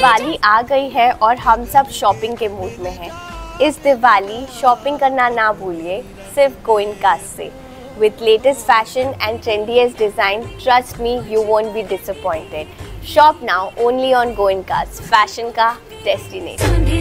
दिवाली आ गई है और हम सब शॉपिंग के मूड में हैं। इस दिवाली शॉपिंग करना ना भूलिए सिर्फ गोइनकास्ट से। With latest fashion and trendiest design, trust me, you won't be disappointed. Shop now only on Goincast, fashion का destination.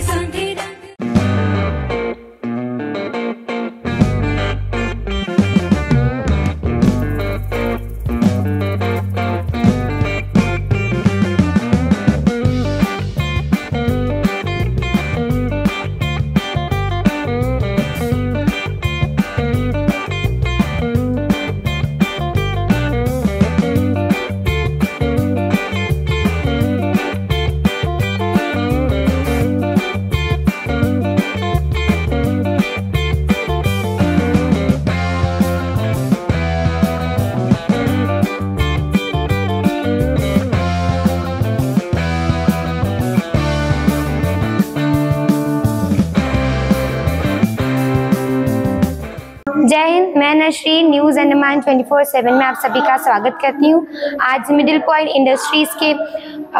जय हिंद, मैं नश्री न्यूज़ अंडमान 24/7 में आप सभी का स्वागत करती हूँ। आज मिडिल पॉइंट इंडस्ट्रीज़ के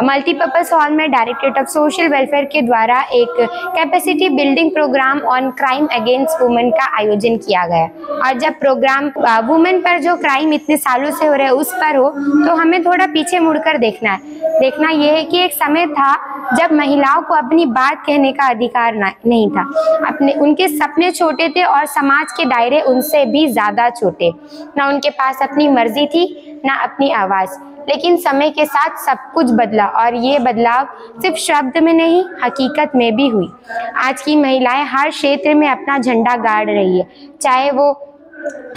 मल्टीपर्पज़ हॉल में डायरेक्टरेट ऑफ सोशल वेलफेयर के द्वारा एक capacity building programme on crime against women का आयोजन किया गया। और जब प्रोग्राम वुमेन पर जो क्राइम इतने सालों से हो रहे हैं उस पर हो तो हमें थोड़ा पीछे मुड़कर देखना ये है कि एक समय था जब महिलाओं को अपनी बात कहने का अधिकार नहीं था। उनके सपने छोटे थे और समाज के दायरे उनसे भी ज़्यादा छोटे। ना उनके पास अपनी मर्जी थी ना अपनी आवाज़। लेकिन समय के साथ सब कुछ बदला और ये बदलाव सिर्फ शब्द में नहीं हकीकत में भी हुई। आज की महिलाएं हर क्षेत्र में अपना झंडा गाड़ रही है, चाहे वो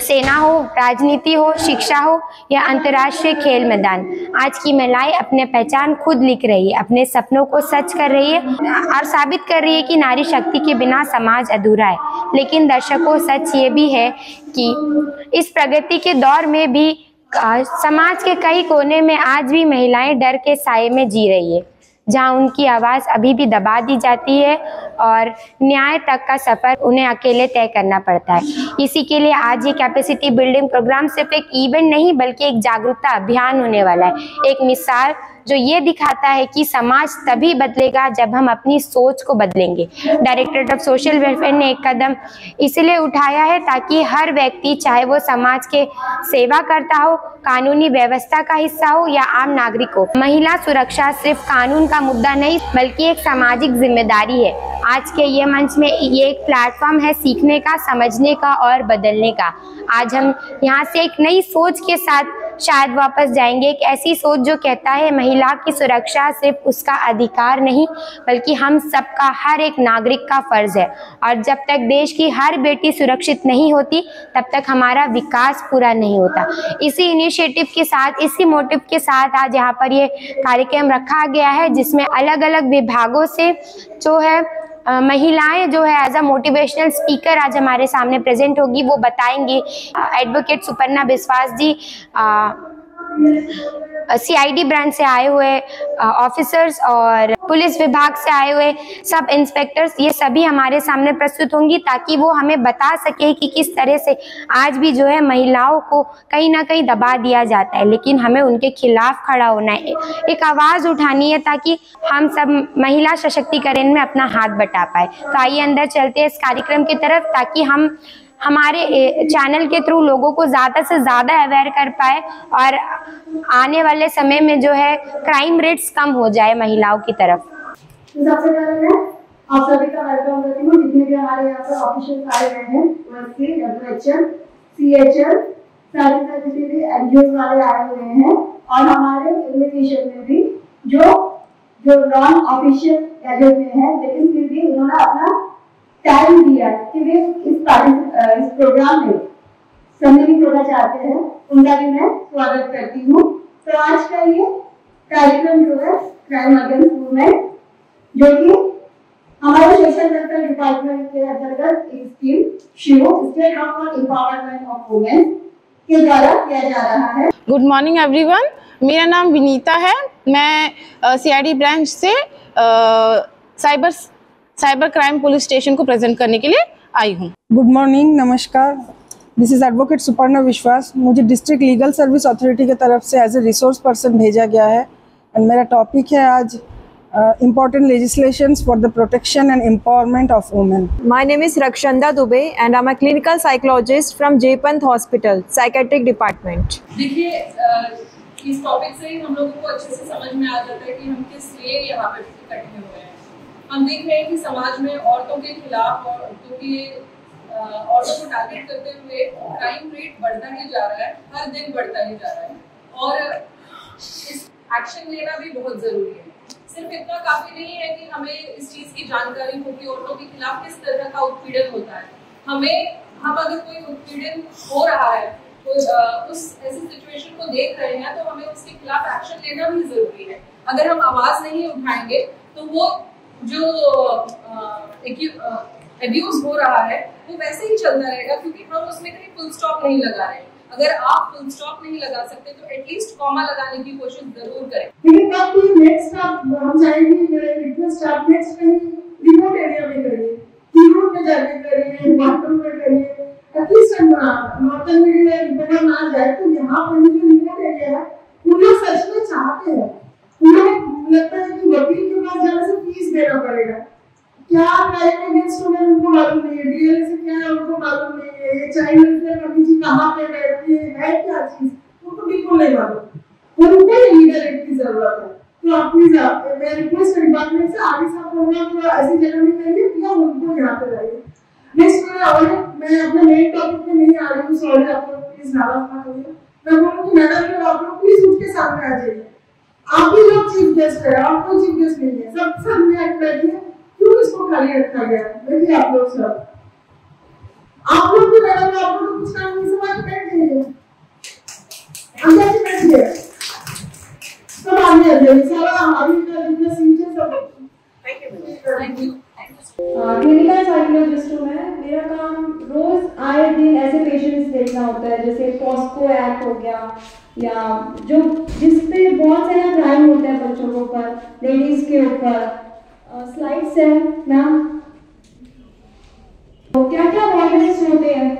सेना हो, राजनीति हो, शिक्षा हो या अंतर्राष्ट्रीय खेल मैदान। आज की महिलाएं अपने पहचान खुद लिख रही है, अपने सपनों को सच कर रही है और साबित कर रही है कि नारी शक्ति के बिना समाज अधूरा है। लेकिन दर्शकों, सच ये भी है कि इस प्रगति के दौर में भी समाज के कई कोने में आज भी महिलाएं डर के साए में जी रही है, जहां उनकी आवाज़ अभी भी दबा दी जाती है और न्याय तक का सफ़र उन्हें अकेले तय करना पड़ता है। इसी के लिए आज ये कैपेसिटी बिल्डिंग प्रोग्राम सिर्फ एक इवेंट नहीं बल्कि एक जागरूकता अभियान होने वाला है। एक मिसाल जो ये दिखाता है कि समाज तभी बदलेगा जब हम अपनी सोच को बदलेंगे। डायरेक्टरेट ऑफ सोशल वेलफेयर ने एक कदम इसलिए उठाया है ताकि हर व्यक्ति, चाहे वो समाज के सेवा करता हो, कानूनी व्यवस्था का हिस्सा हो या आम नागरिक हो, महिला सुरक्षा सिर्फ कानून का मुद्दा नहीं बल्कि एक सामाजिक जिम्मेदारी है। आज के ये मंच में ये एक प्लेटफॉर्म है सीखने का, समझने का और बदलने का। आज हम यहाँ से एक नई सोच के साथ शायद वापस जाएंगे, एक ऐसी सोच जो कहता है महिला की सुरक्षा सिर्फ उसका अधिकार नहीं बल्कि हम सबका, हर एक नागरिक का फर्ज है। और जब तक देश की हर बेटी सुरक्षित नहीं होती तब तक हमारा विकास पूरा नहीं होता। इसी इनिशिएटिव के साथ, इसी मोटिव के साथ आज यहाँ पर ये कार्यक्रम रखा गया है जिसमें अलग अलग विभागों से जो है महिलाएं जो है एज अ मोटिवेशनल स्पीकर आज हमारे सामने प्रेजेंट होगी। वो बताएंगी। एडवोकेट सुपर्णा विश्वास जी CID ब्रांच से आए हुए ऑफिसर्स और पुलिस विभाग से आए हुए सब इंस्पेक्टर्स, ये सभी हमारे सामने प्रस्तुत होंगी ताकि वो हमें बता सके कि किस तरह से आज भी जो है महिलाओं को कहीं ना कहीं दबा दिया जाता है, लेकिन हमें उनके खिलाफ खड़ा होना है, एक आवाज़ उठानी है ताकि हम सब महिला सशक्तिकरण में अपना हाथ बटा पाए। तो आइए अंदर चलते हैं इस कार्यक्रम की तरफ ताकि हम हमारे चैनल के थ्रू लोगों को ज़्यादा से ज़्यादा अवेयर कर पाए और आने वाले समय में जो है क्राइम रेट्स कम हो जाए महिलाओं की तरफ। सबसे पहले मैं आप सभी का वेलकम करती हूँ। जितने भी हमारे यहाँ पर ऑफिशियल आए हुए हैं, WHL, CHL, सारे सर्विसेज NGOs वाले आए हुए हैं और हमारे इन्विटेशन में भी जो नॉन ऑफिशियल गैजेट में है लेकिन फिर भी उन्होंने अपना टाइम दिया कि वे इस प्रोग्राम में सम्मिलित होना चाहते हैं, उनका भी मैं स्वागत करती हूँ। तो आज का ये कार्यक्रम जो है क्राइम अगेंस्ट वुमेन, जो कि हमारे सोशल वेलफेयर डिपार्टमेंट के अंतर्गत एक स्कीम शिवो state for empowerment of women के द्वारा किया जा रहा है। गुड मॉर्निंग एवरीवन, मेरा नाम विनीता है। मैं CID ब्रांच से साइबर क्राइम पुलिस स्टेशन को प्रेजेंट करने के लिए आई हूँ। गुड मॉर्निंग, नमस्कार। दिस इज़ एडवोकेट सुपर्णा विश्वास। मुझे डिस्ट्रिक्ट लीगल सर्विस अथॉरिटी की तरफ से एज ए रिसोर्स पर्सन भेजा गया है एंड मेरा टॉपिक है आज important legislations for the protection and empowerment of women. My name is Rakshanda Dubey and I'm a clinical psychologist from J Panth Hospital, Psychiatric Department. देखिए इस topic से हम लोगों को अच्छे से समझ में आ जाता है कि हम किस लिए यहाँ पे इकट्ठे हुए हैं। हम देख रहे हैं कि समाज में औरतों के खिलाफ और औरतों को टारगेट करते हुए क्राइम रेट बढ़ता ही जा रहा है, हर दिन बढ़ता ही जा रहा है और इस एक्शन लेना भी बहुत जरूरी है। सिर्फ इतना काफी नहीं है कि हमें इस चीज की जानकारी हो कि औरतों के खिलाफ किस तरह का उत्पीड़न होता है। हम अगर कोई उत्पीड़न हो रहा है तो उस ऐसी सिचुएशन को देख रहे हैं तो हमें उसके खिलाफ एक्शन लेना भी जरूरी है। अगर हम आवाज नहीं उठाएंगे तो वो जो अब्यूज हो रहा है वो वैसे ही चलता रहेगा, क्योंकि हम उसमें कहीं फुल स्टॉप नहीं लगा रहे हैं। अगर आप फुल स्टॉप नहीं लगा सकते तो एटलीस्ट कॉमा लगाने की कोशिश जरूर करें। लेकिन तब भी नेक्स्ट आप हम चाहेंगे मेरे रिक्वेस्ट आप नेक्स्ट कहीं रिमोट एरिया में करिए, यूरोप में जाके करिए, वाटर में करिए, एटलीस्ट नॉर्थन मीडिया रिपोर्टर ना जाए तो यहाँ पर जो रिमोट एरिया है उन लोग सच में चाहते हैं। उन लोग लगता है कि वकील के पास जाने से फीस देना पड़ेगा, क्या क्राइम अगेंस्ट वुमेन उनको मालूम नहीं है, डीएलए से क्या है उनको मालूम नहीं है, ये चाइल्ड वेलफेयर कमेटी कहाँ पे बैठती है क्या चीज उनको बिल्कुल नहीं मालूम। उनको ही लीडर की जरूरत है। तो आप प्लीज मैं रिक्वेस्ट डिपार्टमेंट से आगे से प्रोग्राम को ऐसी जगह में करिए या उनको यहाँ पे लाइए। नेक्स्ट मैं अपने मेन टॉपिक पे नहीं आ रही हूँ, सॉरी आप लोग प्लीज नाराज मत होइए। मैं बोलूँ कि मैडम आप लोग प्लीज उठ के सामने आ जाइए। आप भी लोग चीफ गेस्ट है, आप तो चीफ गेस्ट नहीं है, सब सामने आके बैठिए। क्यों इसको खाली रखा गया? देखिए आप लोग सब, आप लोग भी मैडम आप लोग कुछ काम नहीं समझ बैठ जाइए, अंदर से बैठिए, सब आगे आ जाइए, सारा आगे का जितना सीट है सब। Thank you. क्लिनिकल साइकोलॉजिस्ट हूँ मैं। मेरा काम रोज आए दिन ऐसे पेशेंट्स देखना होता है जैसे पॉस्को एक्ट हो गया या जो जिसपे बहुत सारा क्राइम होता है बच्चों के ऊपर, लेडीज के ऊपर। स्लाइड्स है मैम, तो क्या क्या वायलेंस होते हैं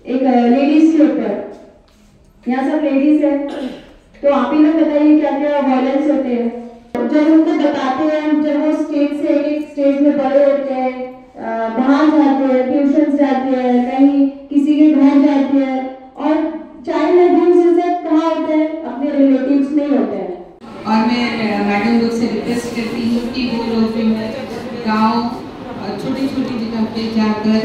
एक लेडीज के ऊपर। यहाँ सब लेडीज है तो आप ही लोग बताइए क्या क्या वायलेंस होते हैं। जब उनको बताते हैं, जब वो स्टेज से एक स्टेज में बड़े होते हैं, बाहर जाते हैं, ट्यूशन जाते हैं, कहीं किसी के घर जाते हैं और चाइल्ड अब्यूज कहाँ होते हैं? अपने रिलेटिव्स में ही होते हैं। और मैं मैडम लोग से रिक्वेस्ट करती हूँ कि वो लोग भी गाँव छोटी छोटी जगह पे जाकर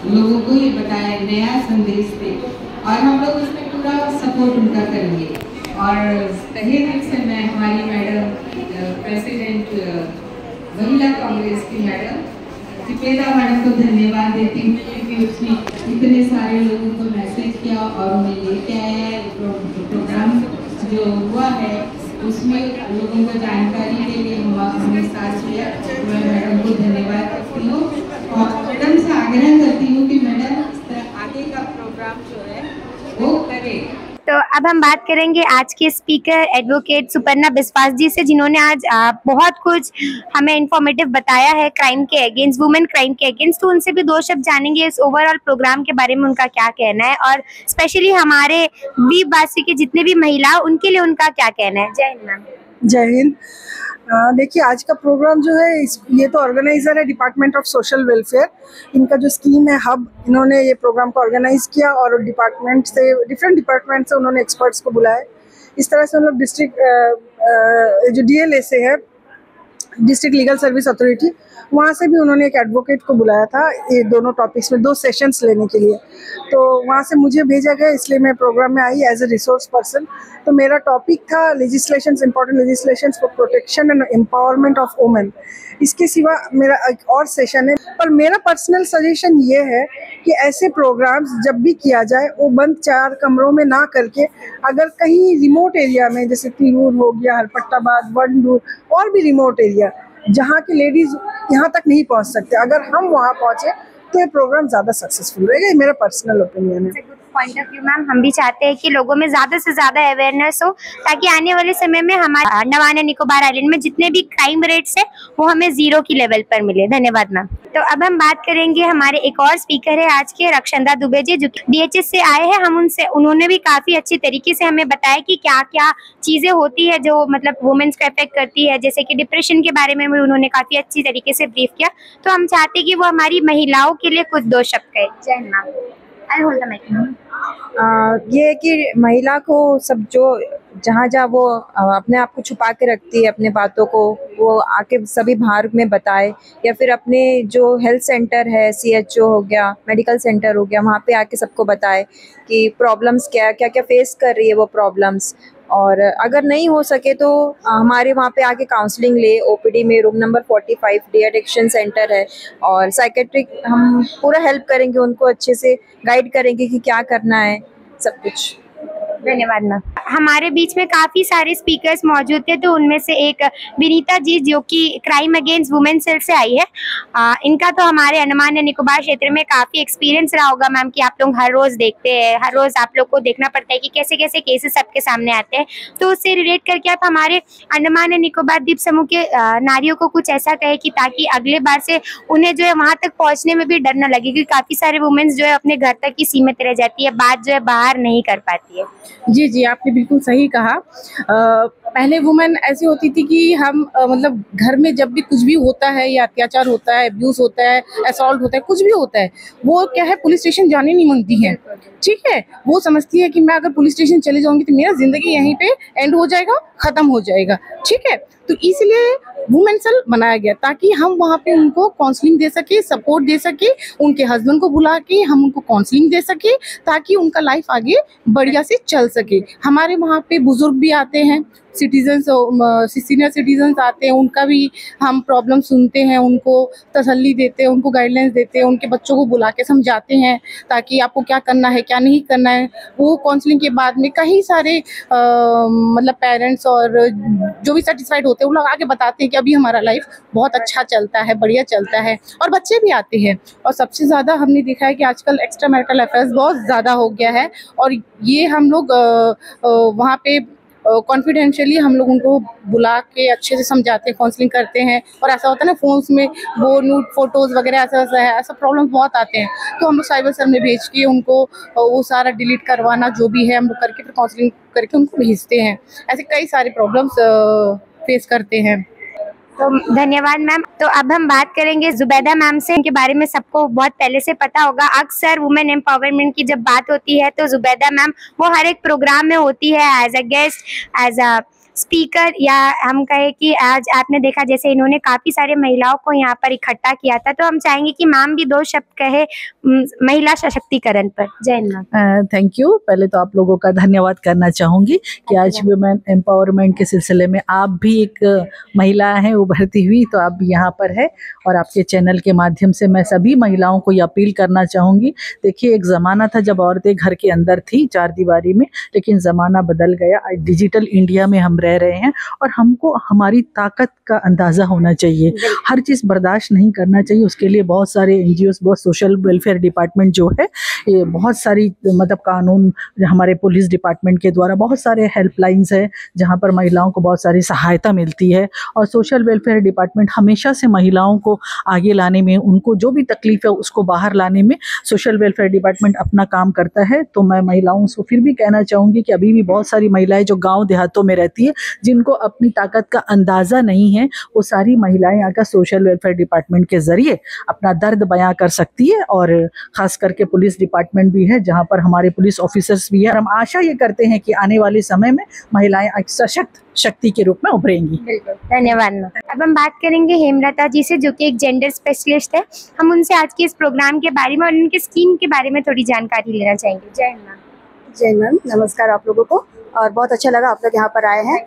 लोगों को ये बताएं, नया संदेश दें और हम लोग उसमें पूरा सपोर्ट उनका करेंगे। और तहे दिल से मैं हमारी मैडम प्रेसिडेंट महिला कांग्रेस की मैडम दीपेदा मैडम को धन्यवाद देती हूँ क्योंकि उसने इतने सारे लोगों को मैसेज किया और उन्हें लेके आया। प्रोग्राम जो हुआ है उसमें लोगों को जानकारी के लिए हमने साथ किया। मैं मैडम को धन्यवाद करती हूँ और मैडम से आग्रह करती हूँ कि मैडम इस तरह आगे का प्रोग्राम जो है वो करें। तो अब हम बात करेंगे आज के स्पीकर एडवोकेट सुपर्णा विश्वास जी से, जिन्होंने आज बहुत कुछ हमें इंफॉर्मेटिव बताया है क्राइम के अगेंस्ट, वुमेन क्राइम के अगेंस्ट। तो उनसे भी दो शब्द जानेंगे इस ओवरऑल प्रोग्राम के बारे में, उनका क्या कहना है और स्पेशली हमारे द्वीपवासी के जितने भी महिला उनके लिए उनका क्या कहना है। जय हिंद मैम। जय हिंद। देखिए आज का प्रोग्राम जो है ये तो ऑर्गेनाइजर है डिपार्टमेंट ऑफ सोशल वेलफेयर। इनका जो स्कीम है हब, इन्होंने ये प्रोग्राम को ऑर्गेनाइज किया और डिपार्टमेंट से, डिफरेंट डिपार्टमेंट से उन्होंने एक्सपर्ट्स को बुलाया। इस तरह से उन लोग डिस्ट्रिक्ट जो DLA से है, डिस्ट्रिक्ट लीगल सर्विस अथॉरिटी, वहाँ से भी उन्होंने एक एडवोकेट को बुलाया था ये दोनों टॉपिक्स में 2 सेशंस लेने के लिए। तो वहाँ से मुझे भेजा गया, इसलिए मैं प्रोग्राम में I as a resource person. तो मेरा टॉपिक था legislations, important legislations for protection and empowerment of women. इसके सिवा मेरा एक और सेशन है, पर मेरा पर्सनल सजेशन ये है कि ऐसे प्रोग्राम्स जब भी किया जाए वो बंद 4 कमरों में ना करके, अगर कहीं रिमोट एरिया में जैसे तिरूर हो गया, हरपट्टाबाद, वनडूर और भी रिमोट एरिया जहाँ की लेडीज यहाँ तक नहीं पहुँच सकते, अगर हम वहाँ पहुँचे तो ये प्रोग्राम ज़्यादा सक्सेसफुल रहेगा। ये मेरा पर्सनल ओपिनियन है। पॉइंट ऑफ व्यू मैम हम भी चाहते हैं कि लोगों में ज़्यादा से ज़्यादा अवेयरनेस हो, ताकि आने वाले समय में हमारे अंडमान एंड निकोबार आइलैंड में जितने भी क्राइम रेट्स है वो हमें 0 की लेवल पर मिले। धन्यवाद मैम। तो अब हम बात करेंगे, हमारे एक और स्पीकर है आज के, रक्षंदा दुबे जी, जो DHS से आए हैं। उन्होंने भी काफ़ी अच्छी तरीके से हमें बताया कि क्या क्या चीज़ें होती है जो मतलब वुमेन्स को अफेक्ट करती है, जैसे कि डिप्रेशन के बारे में भी उन्होंने काफ़ी अच्छी तरीके से ब्रीफ किया। तो हम चाहते हैं कि वो हमारी महिलाओं के लिए कुछ 2 शब्द कहे। जय हिंद ma'am. I hold the mic. ये है कि महिला को सब जो जहाँ जहाँ वो अपने आप को छुपा के रखती है, अपने बातों को वो आके सभी बाहर में बताए, या फिर अपने जो हेल्थ सेंटर है, CHO हो गया, मेडिकल सेंटर हो गया, वहाँ पे आके सबको बताए कि प्रॉब्लम्स क्या क्या फेस कर रही है वो प्रॉब्लम्स। और अगर नहीं हो सके तो हमारे वहाँ पे आके काउंसलिंग ले। OPD में room number 45 de addiction centre है, और साइकेट्रिक हम पूरा हेल्प करेंगे, उनको अच्छे से गाइड करेंगे कि क्या करना है, सब कुछ। धन्यवाद मैम। हमारे बीच में काफ़ी सारे स्पीकर्स मौजूद थे, तो उनमें से एक विनीता जी जो कि क्राइम अगेंस्ट वुमेन सेल से आई है। इनका तो हमारे अंडमान एंड निकोबार क्षेत्र में काफ़ी एक्सपीरियंस रहा होगा मैम, कि आप लोग हर रोज़ देखते हैं, हर रोज़ आप लोग को देखना पड़ता है कि कैसे कैसे केसेस सबके सामने आते हैं। तो उससे रिलेट करके आप हमारे अंडमान एंड निकोबार द्वीप समूह के नारियों को कुछ ऐसा कहे कि ताकि अगले बार से उन्हें जो है वहाँ तक पहुँचने में भी डर न लगे, क्योंकि काफ़ी सारे वुमेन्स जो है अपने घर तक ही सीमित रह जाती है, बात जो है बाहर नहीं कर पाती है। जी, आपने बिल्कुल सही कहा। पहले वुमेन ऐसी होती थी कि हम मतलब घर में जब भी कुछ भी होता है, या अत्याचार होता है, अब्यूज़ होता है, असॉल्ट होता है, कुछ भी होता है, वो क्या है, पुलिस स्टेशन जाने नहीं मांगती है। ठीक है, वो समझती है कि मैं अगर पुलिस स्टेशन चले जाऊंगी तो मेरा ज़िंदगी यहीं पे एंड हो जाएगा, ख़त्म हो जाएगा। ठीक है, तो इसलिए वुमेन सेल बनाया गया ताकि हम वहाँ पे उनको काउंसलिंग दे सके, सपोर्ट दे सके, उनके हस्बैंड को बुला के हम उनको काउंसलिंग दे सके, ताकि उनका लाइफ आगे बढ़िया से चल सके। हमारे वहाँ पे बुजुर्ग भी आते हैं, सिटीजन्स, सीनियर सिटीजन्स आते हैं, उनका भी हम प्रॉब्लम सुनते हैं, उनको तसल्ली देते हैं, उनको गाइडलाइंस देते हैं, उनके बच्चों को बुला के समझाते हैं ताकि आपको क्या करना है, क्या नहीं करना है। वो काउंसलिंग के बाद में कई सारे मतलब पेरेंट्स और जो भी सेटिस्फाइड होते हैं वो लोग आगे बताते हैं कि अभी हमारा लाइफ बहुत अच्छा चलता है, बढ़िया चलता है, और बच्चे भी आते हैं। और सबसे ज़्यादा हमने देखा है कि आजकल एक्स्ट्रा मैरिटल अफेयर्स बहुत ज़्यादा हो गया है, और ये हम लोग वहाँ पे कॉन्फिडेंशियली हम लोग उनको बुला के अच्छे से समझाते हैं, काउंसलिंग करते हैं। और ऐसा होता है ना, फ़ोन्स में वो न्यूड फोटोज़ वगैरह ऐसा प्रॉब्लम बहुत आते हैं, तो हम लोग साइबर सेल में भेज के उनको वो सारा डिलीट करवाना जो भी है हम लोग करके फिर काउंसलिंग करके उनको भेजते हैं। ऐसे कई सारे प्रॉब्लम्स फेस करते हैं। तो धन्यवाद मैम। तो अब हम बात करेंगे जुबैदा मैम से। इनके बारे में सबको बहुत पहले से पता होगा। अक्सर वुमेन एम्पावरमेंट की जब बात होती है तो जुबैदा मैम वो हर एक प्रोग्राम में होती है as a guest, as a speaker, या हम कहे कि आज आपने देखा जैसे इन्होंने काफ़ी सारे महिलाओं को यहाँ पर इकट्ठा किया था। तो हम चाहेंगे कि मैम भी 2 शब्द कहे महिला सशक्तिकरण पर। जय हिंद मैम। Thank you. पहले तो आप लोगों का धन्यवाद करना चाहूँगी कि आज वुमेन एम्पावरमेंट के सिलसिले में आप भी एक महिला हैं उभरती हुई, तो आप भी यहाँ पर है। और आपके चैनल के माध्यम से मैं सभी महिलाओं को ये अपील करना चाहूँगी। देखिए, एक ज़माना था जब औरतें घर के अंदर थी 4 दीवारी में, लेकिन ज़माना बदल गया। डिजिटल इंडिया में हम रह रहे हैं, और हमको हमारी ताकत का अंदाज़ा होना चाहिए। हर चीज़ बर्दाश्त नहीं करना चाहिए। उसके लिए बहुत सारे NGOs, बहुत सोशल वेलफेयर डिपार्टमेंट जो है, ये बहुत सारी मतलब कानून, हमारे पुलिस डिपार्टमेंट के द्वारा बहुत सारे हेल्पलाइंस है जहाँ पर महिलाओं को बहुत सारी सहायता मिलती है। और सोशल वेलफेयर डिपार्टमेंट हमेशा से महिलाओं को आगे लाने में, उनको जो भी तकलीफ है उसको बाहर लाने में सोशल वेलफेयर डिपार्टमेंट अपना काम करता है। तो मैं महिलाओं से फिर भी कहना चाहूँगी कि अभी भी बहुत सारी महिलाएं जो गाँव देहातों में रहती है, जिनको अपनी ताकत का अंदाज़ा नहीं है, वो सारी महिलाएं आकर सोशल वेलफेयर डिपार्टमेंट के ज़रिए अपना दर्द बयां कर सकती है। और ख़ास करके पुलिस डिपार्टमेंट भी है जहां पर हमारे पुलिस ऑफिसर्स भी है। हम आशा ये करते हैं कि आने वाले समय में महिलाएं एक सशक्त शक्ति के रूप में उभरेंगी। बिल्कुल, धन्यवाद मैम। अब हम बात करेंगे हेमलता जी से, जो कि एक जेंडर स्पेशलिस्ट है। हम उनसे आज के इस प्रोग्राम के बारे में और उनके स्कीम के बारे में थोड़ी जानकारी लेना चाहेंगे। जय मैम। जय मैम, नमस्कार आप लोगों को, और बहुत अच्छा लगा आप लोग यहाँ पर आए हैं।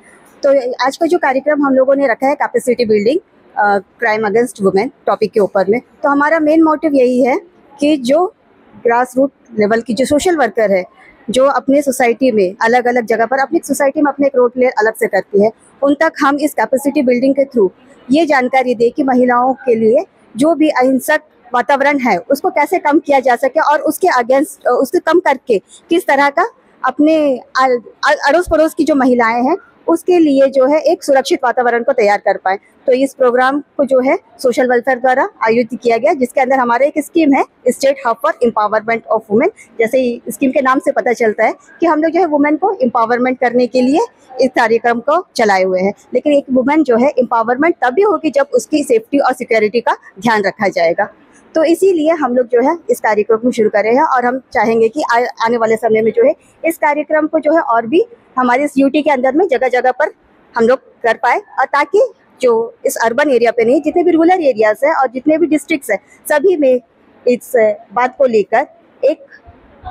तो आज का जो कार्यक्रम हम लोगों ने रखा है capacity building crime against women topic के ऊपर में, तो हमारा मेन मोटिव यही है कि जो ग्रास रूट लेवल की जो सोशल वर्कर है, जो अपने सोसाइटी में अलग अलग जगह पर अपनी सोसाइटी में अपने एक रोल प्ले अलग से करती है, उन तक हम इस कैपेसिटी बिल्डिंग के थ्रू ये जानकारी दे कि महिलाओं के लिए जो भी अहिंसक वातावरण है उसको कैसे कम किया जा सके और उसके अगेंस्ट उसको कम करके किस तरह का अपने अड़ोस पड़ोस की जो महिलाएं हैं उसके लिए जो है एक सुरक्षित वातावरण को तैयार कर पाए। तो इस प्रोग्राम को जो है सोशल वेलफेयर द्वारा आयोजित किया गया, जिसके अंदर हमारा एक स्कीम है state hub for empowerment of women. जैसे ही स्कीम के नाम से पता चलता है कि हम लोग जो है वुमेन को एम्पावरमेंट करने के लिए इस कार्यक्रम को चलाए हुए हैं। लेकिन एक वुमेन जो है एम्पावरमेंट तभी होगी जब उसकी सेफ्टी और सिक्योरिटी का ध्यान रखा जाएगा। तो इसीलिए हम लोग जो है इस कार्यक्रम को शुरू कर रहे हैं और हम चाहेंगे कि आने वाले समय में जो है इस कार्यक्रम को जो है और भी हमारे इस यूटी के अंदर में जगह जगह पर हम लोग कर पाए, और ताकि जो इस अर्बन एरिया पे नहीं, जितने भी रूरल एरियाज है और जितने भी डिस्ट्रिक्ट्स है, सभी में इस बात को लेकर एक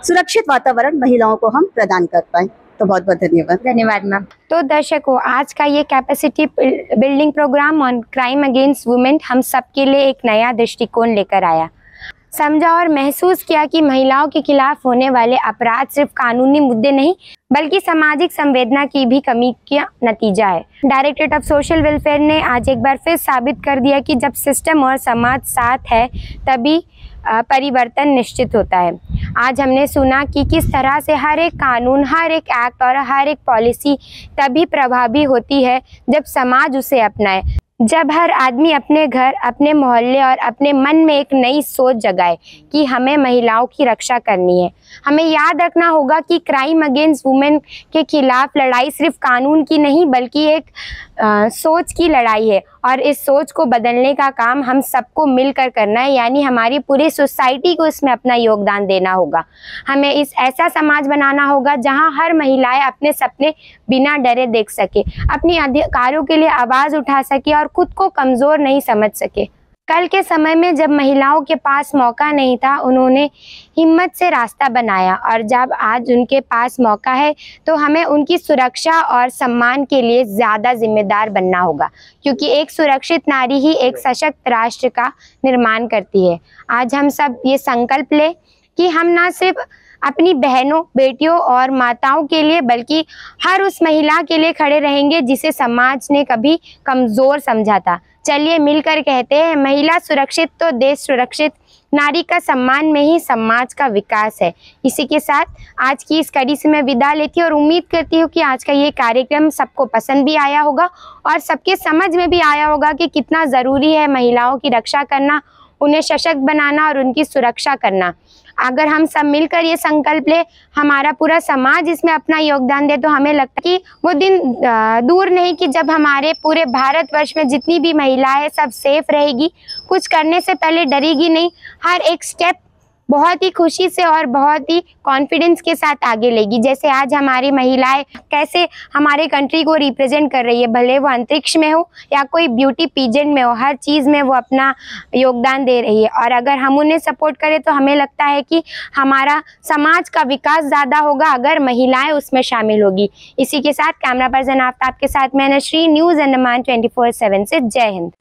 सुरक्षित वातावरण महिलाओं को हम प्रदान कर पाए। तो बहुत बहुत धन्यवाद। धन्यवाद मैम। तो दर्शकों, आज का ये capacity building programme on crime against women हम सबके लिए एक नया दृष्टिकोण लेकर आया। समझा और महसूस किया कि महिलाओं के खिलाफ होने वाले अपराध सिर्फ कानूनी मुद्दे नहीं बल्कि सामाजिक संवेदना की भी कमी का नतीजा है। डायरेक्टरेट ऑफ सोशल वेलफेयर ने आज एक बार फिर साबित कर दिया कि जब सिस्टम और समाज साथ है तभी परिवर्तन निश्चित होता है। आज हमने सुना कि किस तरह से हर एक कानून, हर एक एक्ट और हर एक पॉलिसी तभी प्रभावी होती है जब समाज उसे अपनाए, जब हर आदमी अपने घर, अपने मोहल्ले और अपने मन में एक नई सोच जगाए कि हमें महिलाओं की रक्षा करनी है। हमें याद रखना होगा कि क्राइम अगेंस्ट वुमेन के खिलाफ लड़ाई सिर्फ कानून की नहीं बल्कि एक सोच की लड़ाई है, और इस सोच को बदलने का काम हम सबको मिलकर करना है, यानी हमारी पूरी सोसाइटी को इसमें अपना योगदान देना होगा। हमें इस ऐसा समाज बनाना होगा जहां हर महिलाएं अपने सपने बिना डरे देख सके, अपनी अधिकारों के लिए आवाज़ उठा सके और खुद को कमज़ोर नहीं समझ सके। कल के समय में जब महिलाओं के पास मौका नहीं था, उन्होंने हिम्मत से रास्ता बनाया, और जब आज उनके पास मौका है तो हमें उनकी सुरक्षा और सम्मान के लिए ज़्यादा जिम्मेदार बनना होगा, क्योंकि एक सुरक्षित नारी ही एक सशक्त राष्ट्र का निर्माण करती है। आज हम सब ये संकल्प लें कि हम ना सिर्फ अपनी बहनों, बेटियों और माताओं के लिए बल्कि हर उस महिला के लिए खड़े रहेंगे जिसे समाज ने कभी कमज़ोर समझा था। चलिए मिलकर कहते हैं, महिला सुरक्षित तो देश सुरक्षित, नारी का सम्मान में ही समाज का विकास है। इसी के साथ आज की इस कड़ी से मैं विदा लेती हूँ और उम्मीद करती हूँ कि आज का ये कार्यक्रम सबको पसंद भी आया होगा और सबके समझ में भी आया होगा कि कितना ज़रूरी है महिलाओं की रक्षा करना, उन्हें सशक्त बनाना और उनकी सुरक्षा करना। अगर हम सब मिलकर ये संकल्प ले, हमारा पूरा समाज इसमें अपना योगदान दे, तो हमें लगता है कि वो दिन दूर नहीं कि जब हमारे पूरे भारतवर्ष में जितनी भी महिलाएं सब सेफ रहेगी, कुछ करने से पहले डरेगी नहीं, हर एक स्टेप बहुत ही खुशी से और बहुत ही कॉन्फिडेंस के साथ आगे लेगी। जैसे आज हमारी महिलाएं कैसे हमारे कंट्री को रिप्रेजेंट कर रही है, भले वो अंतरिक्ष में हो या कोई ब्यूटी पीजेंट में हो, हर चीज़ में वो अपना योगदान दे रही है। और अगर हम उन्हें सपोर्ट करें तो हमें लगता है कि हमारा समाज का विकास ज़्यादा होगा अगर महिलाएं उसमें शामिल होगी। इसी के साथ कैमरा पर्सन आफ्ताब के साथ मैं नशरी, न्यूज़ अंडमान 24/7 से। जय हिंद।